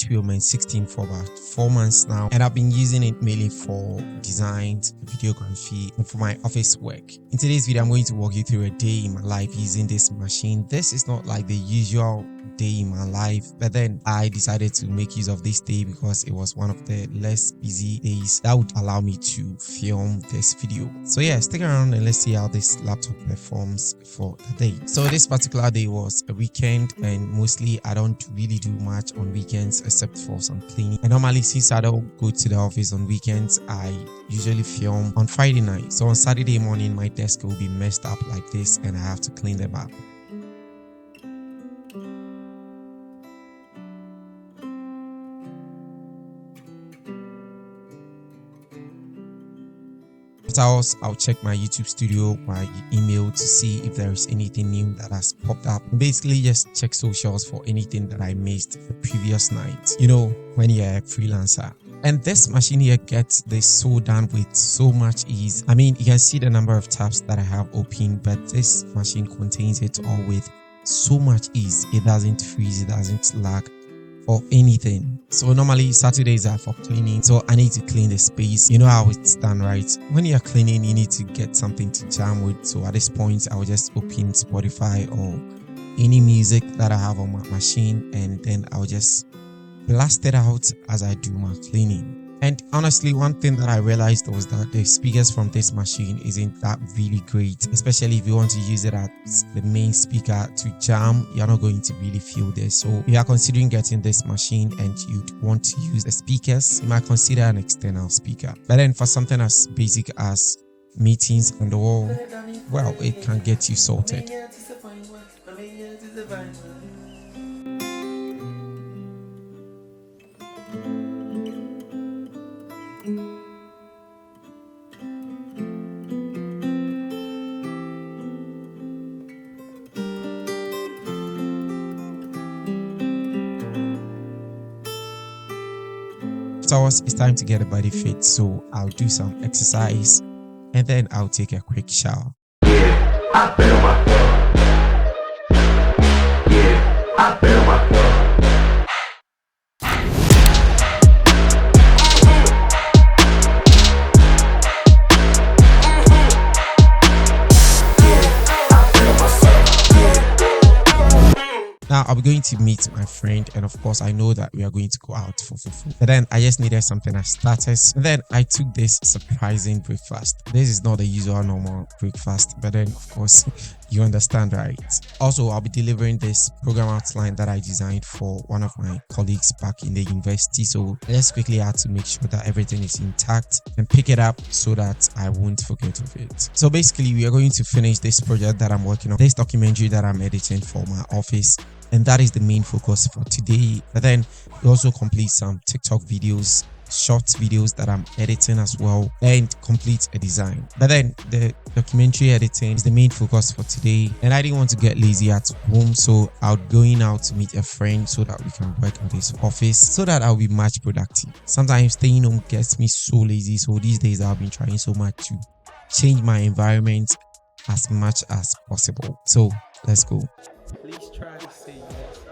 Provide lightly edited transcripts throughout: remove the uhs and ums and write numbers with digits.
HP Omen 16 for about 4 months now, and I've been using it mainly for designs, videography, and for my office work. In today's video, I'm going to walk you through a day in my life using this machine. This is not like the usual day in my life, but then I decided to make use of this day because it was one of the less busy days that would allow me to film this video. So yeah, stick around and let's see how this laptop performs for the day. So this particular day was a weekend, and mostly I don't really do much on weekends except for some cleaning. And normally, since I don't go to the office on weekends, I usually film on Friday night. So on Saturday morning, my desk will be messed up like this and I have to clean them up. I'll check my YouTube studio, my email to see if there is anything new that has popped up. Basically, just check socials for anything that I missed the previous night. You know, when you're a freelancer. And this machine here gets this so done with so much ease. I mean, you can see the number of tabs that I have open, but this machine contains it all with so much ease. It doesn't freeze, it doesn't lag or anything. So normally Saturdays are for cleaning, so I need to clean the space. You know how it's done, right? When you're cleaning, you need to get something to jam with. So at this point, I will just open Spotify or any music that I have on my machine, and then I'll just blast it out as I do my cleaning. And honestly, one thing that I realized was that the speakers from this machine isn't that really great, especially if you want to use it as the main speaker to jam. You're not going to really feel this. So if you are considering getting this machine and you'd want to use the speakers, you might consider an external speaker. But then for something as basic as meetings and all, well, it can get you sorted. Afterwards, it's time to get a body fit, so I'll do some exercise and then I'll take a quick shower. Yeah, I feel myself. Yeah, I feel myself. Now, I'll be going to meet my friend, and of course, I know that we are going to go out for food. But then I just needed something as starters. And then I took this surprising breakfast. This is not the usual normal breakfast, but then of course, you understand, right? Also, I'll be delivering this program outline that I designed for one of my colleagues back in the university. So I just quickly had to make sure that everything is intact and pick it up so that I won't forget of it. So basically, we are going to finish this project that I'm working on, this documentary that I'm editing for my office. And that is the main focus for today. But then we also complete some TikTok videos, short videos that I'm editing as well, and complete a design. But then the documentary editing is the main focus for today. And I didn't want to get lazy at home, so I'll be going out to meet a friend so that we can work in this office so that I'll be much productive. Sometimes staying home gets me so lazy, so these days I've been trying so much to change my environment as much as possible. So let's go. Please try to say yes.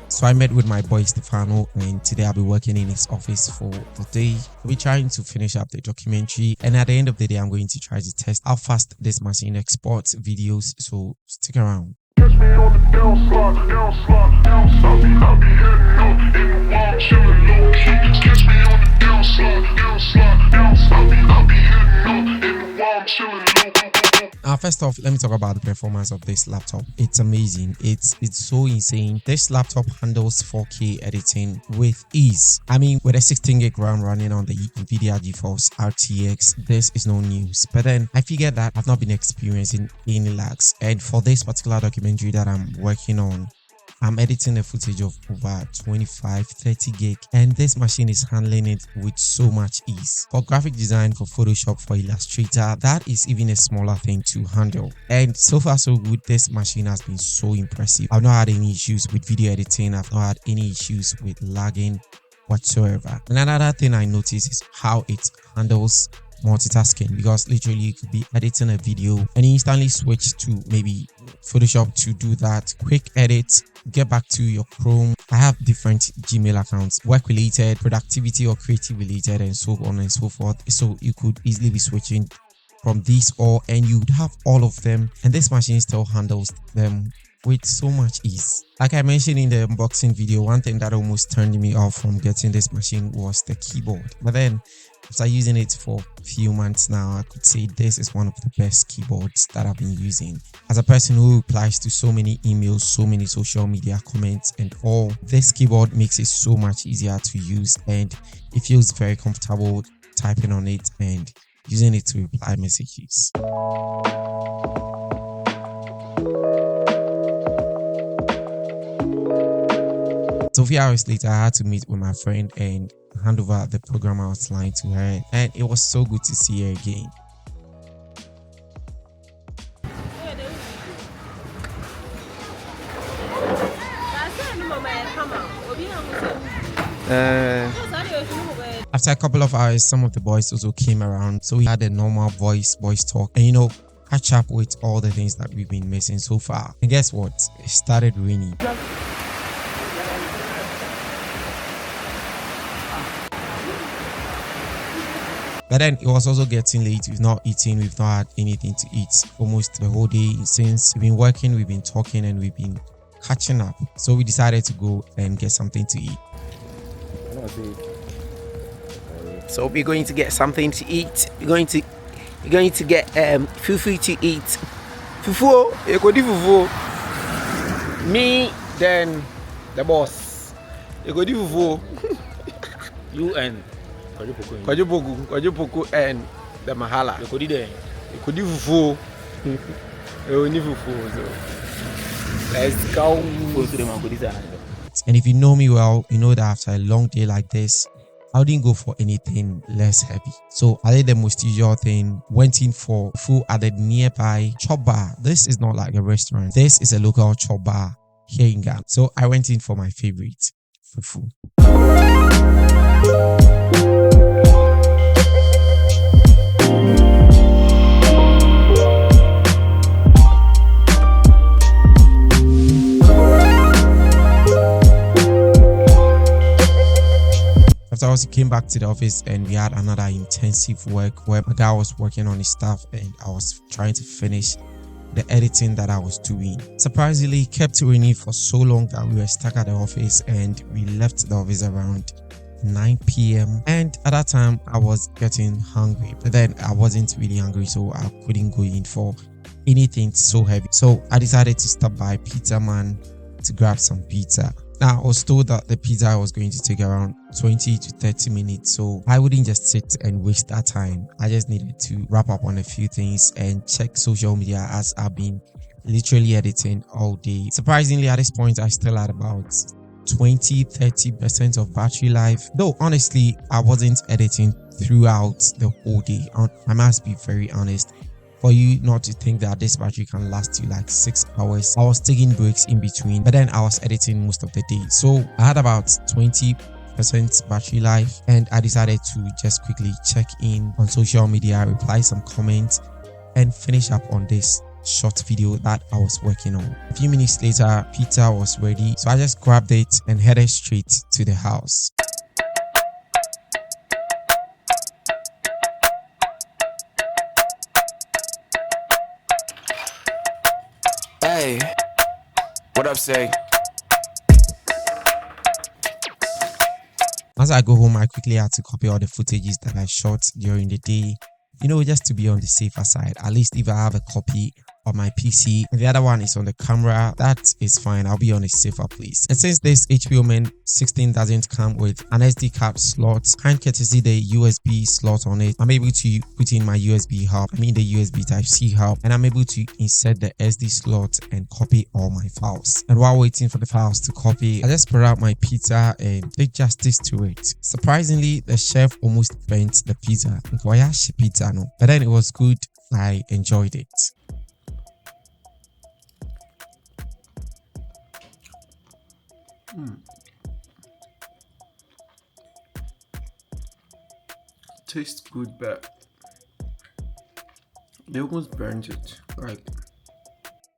So I met with my boy Stefano, and today I'll be working in his office for the day. We'll be trying to finish up the documentary, and at the end of the day, I'm going to try to test how fast this machine exports videos. So stick around. Catch me on the downslide, downslide, downslide. I'll be heading up in the wild, chilling low key. Catch me on the downslide, downslide, downslide. I'll be heading up in the wild, chilling low key. First off, let me talk about the performance of this laptop. It's amazing. It's so insane. This laptop handles 4K editing with ease. I mean, with a 16 gig RAM running on the NVIDIA GeForce RTX, this is no news. But then I figured that I've not been experiencing any lags, and for this particular documentary that I'm working on, I'm editing a footage of over 25-30 gig, and this machine is handling it with so much ease. For graphic design, for Photoshop, for Illustrator, that is even a smaller thing to handle. And so far so good, this machine has been so impressive. I've not had any issues with video editing. I've not had any issues with lagging whatsoever. And another thing I noticed is how it handles multitasking, because literally you could be editing a video and instantly switch to maybe Photoshop to do that quick edit, get back to your Chrome. I have different Gmail accounts, work related, productivity or creative related, and so on and so forth. So you could easily be switching from these all, and you'd have all of them, and this machine still handles them with so much ease. Like I mentioned in the unboxing video, one thing that almost turned me off from getting this machine was the keyboard. But then after using it for a few months now, I could say this is one of the best keyboards that I've been using. As a person who replies to so many emails, so many social media comments and all, this keyboard makes it so much easier to use, and it feels very comfortable typing on it and using it to reply messages. So a few hours later, I had to meet with my friend and hand over the program outline to her, and it was so good to see her again. After a couple of hours, some of the boys also came around, so we had a normal voice talk and catch up with all the things that we've been missing so far. And guess what? It started raining. But then it was also getting late. We've not eaten, we've not had anything to eat almost the whole day. Since we've been working, we've been talking, and we've been catching up. So we decided to go and get something to eat. So we're going to get something to eat. We're going to get fufu to eat. Fufu, fufu. Me, then the boss. Fufu. You and Kwajupoku and the Mahala. you could eat there. Fufu. Fufu. Let's go. And if you know me well, you know that after a long day like this, I didn't go for anything less heavy. So I did the most usual thing, went in for food at the nearby chop bar. This is not like a restaurant. This is a local chop bar here in Ghana. So I went in for my favorite, fufu. After I came back to the office, and we had another intensive work where my guy was working on his stuff and I was trying to finish the editing that I was doing. Surprisingly, it kept raining for so long that we were stuck at the office, and we left the office around 9 p.m. and at that time I was getting hungry, but then I wasn't really hungry, so I couldn't go in for anything so heavy. So I decided to stop by Pizza Man to grab some pizza. Now, I was told that the pizza was going to take around 20 to 30 minutes, so I wouldn't just sit and waste that time. I just needed to wrap up on a few things and check social media, as I've been literally editing all day. Surprisingly, at this point, I still had about 20-30% of battery life, though honestly, I wasn't editing throughout the whole day. I must be very honest. For you not to think that this battery can last you like 6 hours, I was taking breaks in between, but then I was editing most of the day. So I had about 20% battery life, and I decided to just quickly check in on social media, reply some comments, and finish up on this short video that I was working on. A few minutes later, pizza was ready, so I just grabbed it and headed straight to the house. Hey, what up, say? As I go home, I quickly had to copy all the footages that I shot during the day, just to be on the safer side. At least if I have a copy on my PC, and the other one is on the camera. That is fine. I'll be on a safer place. And since this HP Omen 16 doesn't come with an SD card slot, kind courtesy the USB slot on it, I'm able to put in my USB hub, the USB Type-C hub, and I'm able to insert the SD slot and copy all my files. And while waiting for the files to copy, I just spread out my pizza and did justice to it. Surprisingly, the chef almost burnt the pizza. Pizza, no, but then it was good. I enjoyed it. Tastes good, but they almost burnt it. Like,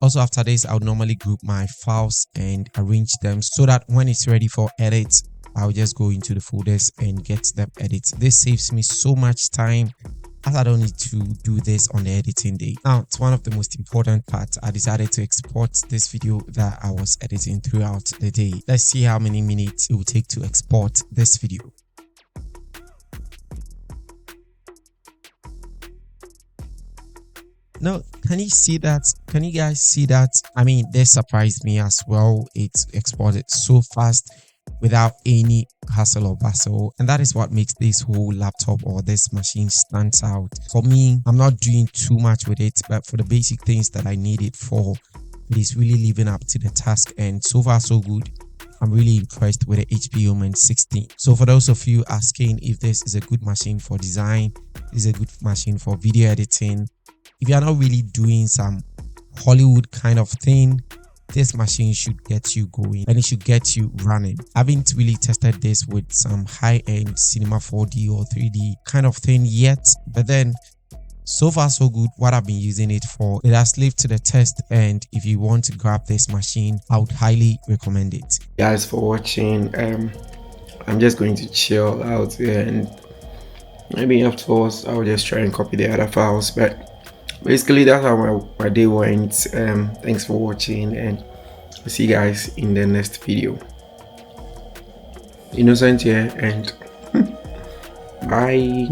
also after this, I would normally group my files and arrange them so that when it's ready for edit, I'll just go into the folders and get them edited. This saves me so much time, as I don't need to do this on the editing day. Now, it's one of the most important parts. I decided to export this video that I was editing throughout the day. Let's see how many minutes it will take to export this video. Now, can you see that? Can you guys see that? This surprised me as well. It exported so fast without any hassle or bustle, and that is what makes this whole laptop or this machine stands out. For me, I'm not doing too much with it, but for the basic things that I need it for, it is really living up to the task, and so far so good. I'm really impressed with the HP Omen 16. So for those of you asking if this is a good machine for design, this is a good machine for video editing, if you're not really doing some Hollywood kind of thing, this machine should get you going and it should get you running. I haven't really tested this with some high-end cinema 4D or 3D kind of thing yet, but then so far so good. What I've been using it for, it has lived to the test, and if you want to grab this machine, I would highly recommend it. guys, for watching. I'm just going to chill out here, and maybe afterwards I'll just try and copy the other files, but basically that's how my day went. Thanks for watching, and I'll see you guys in the next video. Innocent here, and bye.